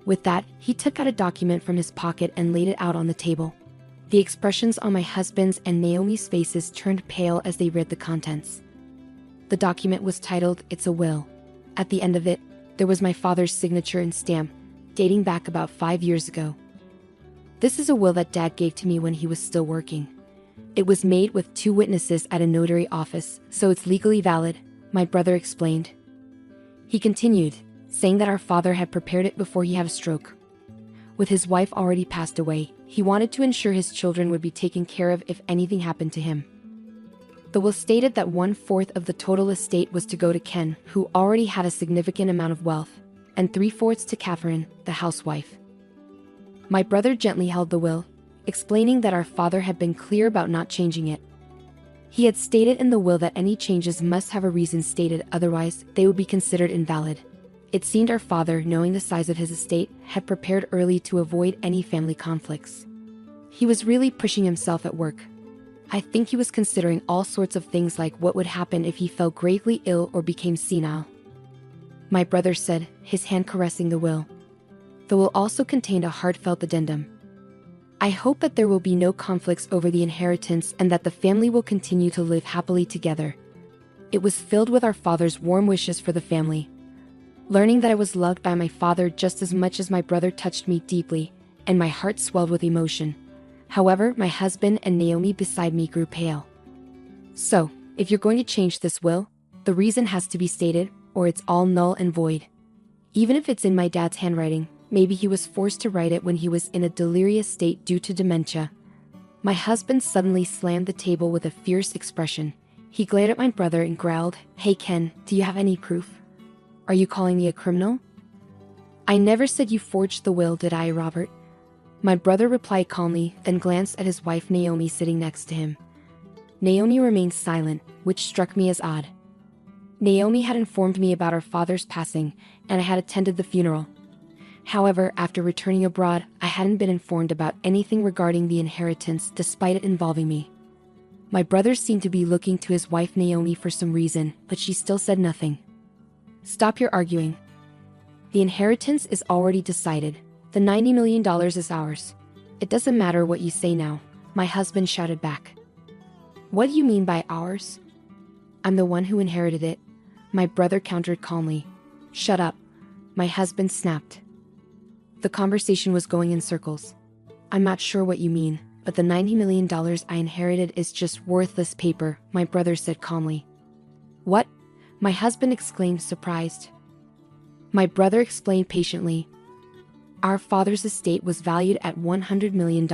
With that, he took out a document from his pocket and laid it out on the table. The expressions on my husband's and Naomi's faces turned pale as they read the contents. The document was titled, "It's a Will." At the end of it, there was my father's signature and stamp, dating back about 5 years ago. "This is a will that Dad gave to me when he was still working. It was made with 2 witnesses at a notary office, so it's legally valid," my brother explained. He continued, saying that our father had prepared it before he had a stroke. With his wife already passed away, he wanted to ensure his children would be taken care of if anything happened to him. The will stated that 1/4 of the total estate was to go to Ken, who already had a significant amount of wealth, and 3/4 to Catherine, the housewife. My brother gently held the will, explaining that our father had been clear about not changing it. He had stated in the will that any changes must have a reason stated, otherwise they would be considered invalid. It seemed our father, knowing the size of his estate, had prepared early to avoid any family conflicts. He was really pushing himself at work. I think he was considering all sorts of things like what would happen if he fell gravely ill or became senile. My brother said, his hand caressing the will. The will also contained a heartfelt addendum. "I hope that there will be no conflicts over the inheritance and that the family will continue to live happily together." It was filled with our father's warm wishes for the family. Learning that I was loved by my father just as much as my brother touched me deeply, and my heart swelled with emotion. However, my husband and Naomi beside me grew pale. "So, if you're going to change this will, the reason has to be stated, or it's all null and void. Even if it's in my dad's handwriting, maybe he was forced to write it when he was in a delirious state due to dementia." My husband suddenly slammed the table with a fierce expression. He glared at my brother and growled, "Hey Ken, do you have any proof? Are you calling me a criminal?" "I never said you forged the will, did I, Robert?" My brother replied calmly, then glanced at his wife Naomi sitting next to him. Naomi remained silent, which struck me as odd. Naomi had informed me about our father's passing, and I had attended the funeral. However, after returning abroad, I hadn't been informed about anything regarding the inheritance despite it involving me. My brother seemed to be looking to his wife Naomi for some reason, but she still said nothing. "Stop your arguing. The inheritance is already decided. The $90 million is ours. It doesn't matter what you say now," my husband shouted back. "What do you mean by ours? I'm the one who inherited it," my brother countered calmly. "Shut up," my husband snapped. The conversation was going in circles. "I'm not sure what you mean, but the $90 million I inherited is just worthless paper," my brother said calmly. "What?" my husband exclaimed, surprised. My brother explained patiently. "Our father's estate was valued at $100 million.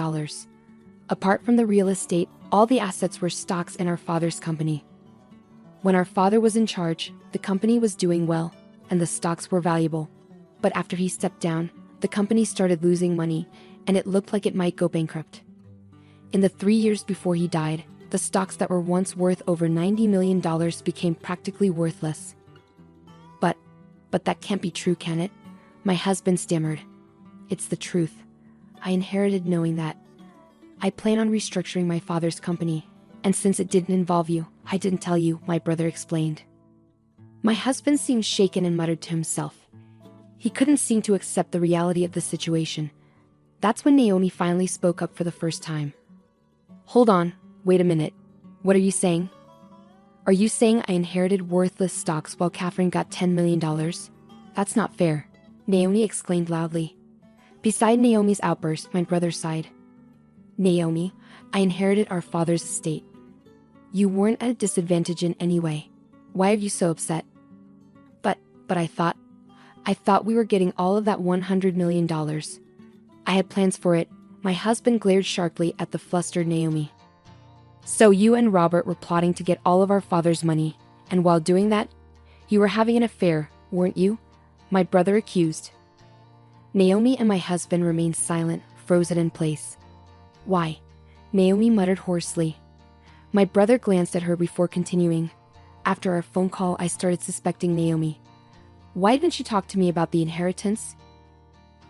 Apart from the real estate, all the assets were stocks in our father's company. When our father was in charge, the company was doing well, and the stocks were valuable. But after he stepped down, the company started losing money, and it looked like it might go bankrupt. In the 3 years before he died, the stocks that were once worth over $90 million became practically worthless." But that can't be true, can it?" my husband stammered. "It's the truth. I inherited knowing that. I plan on restructuring my father's company, and since it didn't involve you, I didn't tell you," my brother explained. My husband seemed shaken and muttered to himself. He couldn't seem to accept the reality of the situation. That's when Naomi finally spoke up for the first time. Hold on, wait a minute. What are you saying? Are you saying I inherited worthless stocks while Catherine got $10 million? That's not fair, Naomi exclaimed loudly. Beside Naomi's outburst, my brother sighed. Naomi, I inherited our father's estate. You weren't at a disadvantage in any way. Why are you so upset? But I thought we were getting all of that $100 million. I had plans for it. My husband glared sharply at the flustered Naomi. So you and Robert were plotting to get all of our father's money, and while doing that, you were having an affair, weren't you? My brother accused. Naomi and my husband remained silent, frozen in place. Why? Naomi muttered hoarsely. My brother glanced at her before continuing. After our phone call, I started suspecting Naomi. Why didn't she talk to me about the inheritance?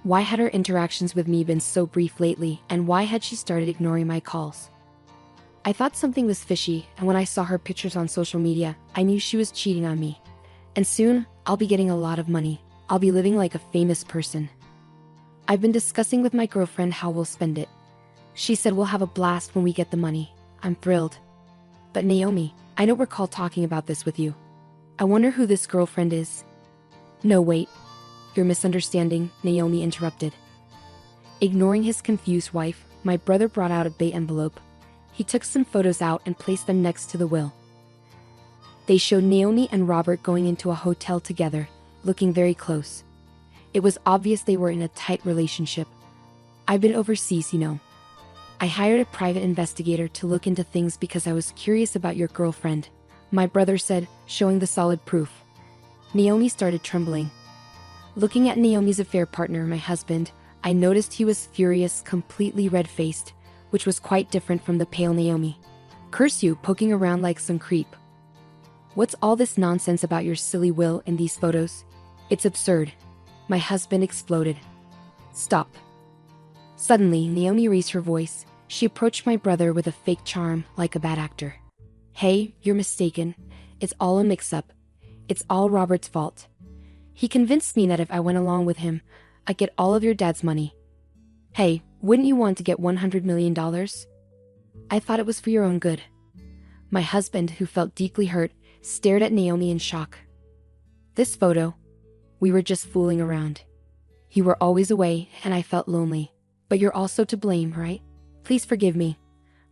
Why had her interactions with me been so brief lately, and why had she started ignoring my calls? I thought something was fishy, and when I saw her pictures on social media, I knew she was cheating on me. And soon, I'll be getting a lot of money. I'll be living like a famous person. I've been discussing with my girlfriend how we'll spend it. She said we'll have a blast when we get the money. I'm thrilled. But Naomi, I don't recall talking about this with you. I wonder who this girlfriend is. No, wait. You're misunderstanding, Naomi interrupted. Ignoring his confused wife, my brother brought out a bait envelope. He took some photos out and placed them next to the will. They showed Naomi and Robert going into a hotel together, looking very close. It was obvious they were in a tight relationship. I've been overseas, you know. I hired a private investigator to look into things because I was curious about your girlfriend, my brother said, showing the solid proof. Naomi started trembling. Looking at Naomi's affair partner, my husband, I noticed he was furious, completely red-faced, which was quite different from the pale Naomi. Curse you, poking around like some creep. What's all this nonsense about your silly will in these photos? It's absurd. My husband exploded. Stop. Suddenly, Naomi raised her voice. She approached my brother with a fake charm, like a bad actor. Hey, you're mistaken. It's all a mix-up. It's all Robert's fault. He convinced me that if I went along with him, I'd get all of your dad's money. Hey, wouldn't you want to get $100 million? I thought it was for your own good. My husband, who felt deeply hurt, stared at Naomi in shock. This photo, we were just fooling around. You were always away, and I felt lonely. But you're also to blame, right? Please forgive me.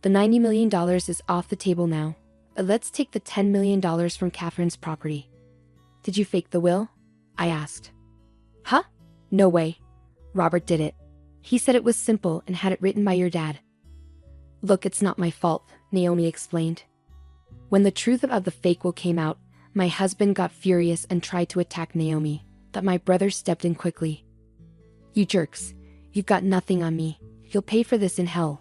The $90 million is off the table now. Let's take the $10 million from Catherine's property. Did you fake the will? I asked. Huh? No way. Robert did it. He said it was simple and had it written by your dad. Look, it's not my fault, Naomi explained. When the truth about the fake will came out, my husband got furious and tried to attack Naomi, but my brother stepped in quickly. You jerks. You've got nothing on me. You'll pay for this in hell.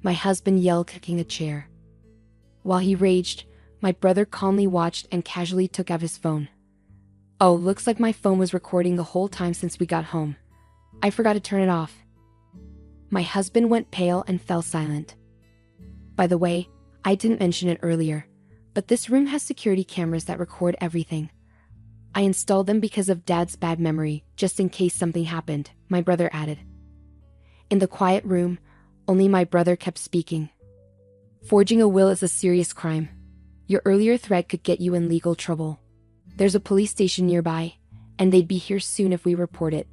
My husband yelled, kicking a chair. While he raged, my brother calmly watched and casually took out his phone. Oh, looks like my phone was recording the whole time since we got home. I forgot to turn it off. My husband went pale and fell silent. By the way, I didn't mention it earlier, but this room has security cameras that record everything. I installed them because of Dad's bad memory, just in case something happened, my brother added. In the quiet room, only my brother kept speaking. Forging a will is a serious crime. Your earlier threat could get you in legal trouble. There's a police station nearby, and they'd be here soon if we report it.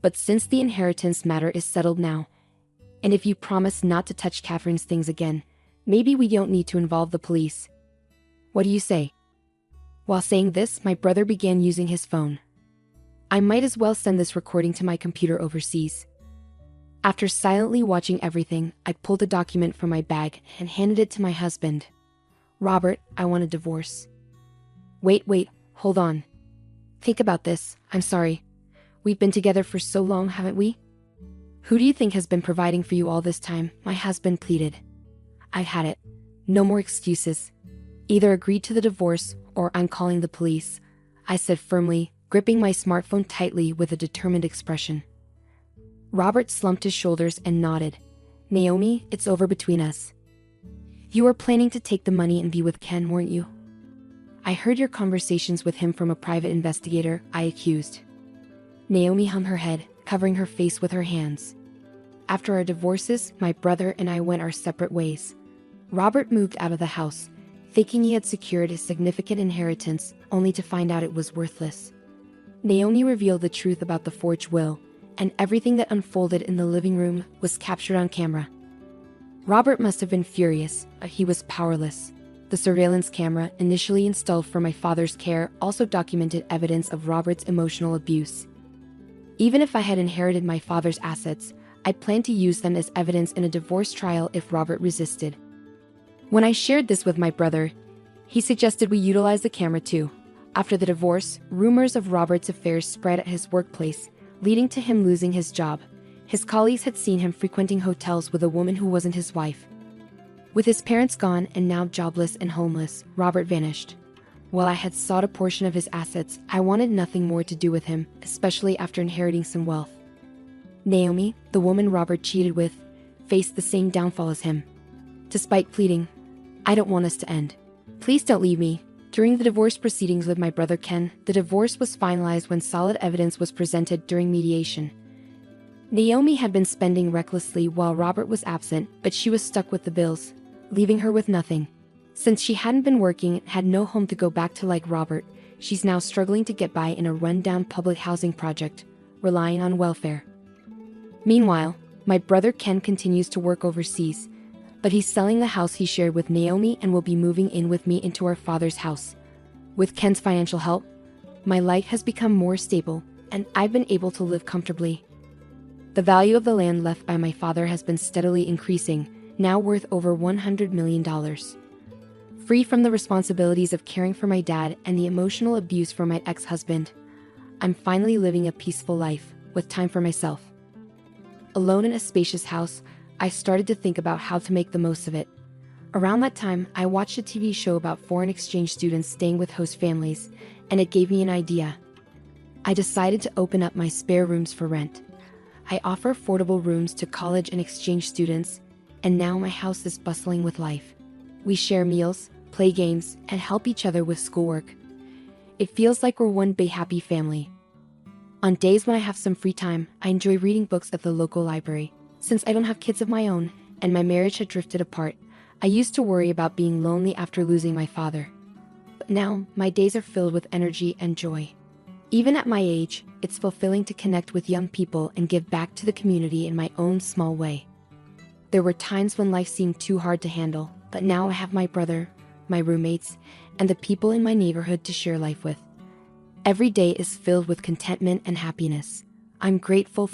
But since the inheritance matter is settled now, and if you promise not to touch Catherine's things again, maybe we don't need to involve the police. What do you say? While saying this, my brother began using his phone. I might as well send this recording to my computer overseas. After silently watching everything, I pulled a document from my bag and handed it to my husband. Robert, I want a divorce. Wait, hold on. Think about this. I'm sorry. We've been together for so long, haven't we? Who do you think has been providing for you all this time? My husband pleaded. I've had it. No more excuses. Either agree to the divorce or I'm calling the police, I said firmly, gripping my smartphone tightly with a determined expression. Robert slumped his shoulders and nodded. Naomi, it's over between us. You were planning to take the money and be with Ken, weren't you? I heard your conversations with him from a private investigator, I accused. Naomi hung her head, covering her face with her hands. After our divorces, my brother and I went our separate ways. Robert moved out of the house, thinking he had secured a significant inheritance, only to find out it was worthless. Naomi revealed the truth about the forged will, and everything that unfolded in the living room was captured on camera. Robert must have been furious, but he was powerless. The surveillance camera, initially installed for my father's care, also documented evidence of Robert's emotional abuse. Even if I had inherited my father's assets, I planned to use them as evidence in a divorce trial if Robert resisted. When I shared this with my brother, he suggested we utilize the camera too. After the divorce, rumors of Robert's affairs spread at his workplace, leading to him losing his job. His colleagues had seen him frequenting hotels with a woman who wasn't his wife. With his parents gone and now jobless and homeless, Robert vanished. While I had sought a portion of his assets, I wanted nothing more to do with him, especially after inheriting some wealth. Naomi, the woman Robert cheated with, faced the same downfall as him. Despite pleading, "I don't want us to end. Please don't leave me." During the divorce proceedings with my brother Ken, the divorce was finalized when solid evidence was presented during mediation. Naomi had been spending recklessly while Robert was absent, but she was stuck with the bills, leaving her with nothing. Since she hadn't been working and had no home to go back to like Robert, she's now struggling to get by in a rundown public housing project, relying on welfare. Meanwhile, my brother Ken continues to work overseas, but he's selling the house he shared with Naomi and will be moving in with me into our father's house. With Ken's financial help, my life has become more stable, and I've been able to live comfortably. The value of the land left by my father has been steadily increasing, now worth over $100 million. Free from the responsibilities of caring for my dad and the emotional abuse from my ex-husband, I'm finally living a peaceful life, with time for myself. Alone in a spacious house, I started to think about how to make the most of it. Around that time, I watched a TV show about foreign exchange students staying with host families, and it gave me an idea. I decided to open up my spare rooms for rent. I offer affordable rooms to college and exchange students, and now my house is bustling with life. We share meals, play games, and help each other with schoolwork. It feels like we're one big happy family. On days when I have some free time, I enjoy reading books at the local library. Since I don't have kids of my own, and my marriage had drifted apart, I used to worry about being lonely after losing my father. But now, my days are filled with energy and joy. Even at my age, it's fulfilling to connect with young people and give back to the community in my own small way. There were times when life seemed too hard to handle, but now I have my brother, my roommates, and the people in my neighborhood to share life with. Every day is filled with contentment and happiness. I'm grateful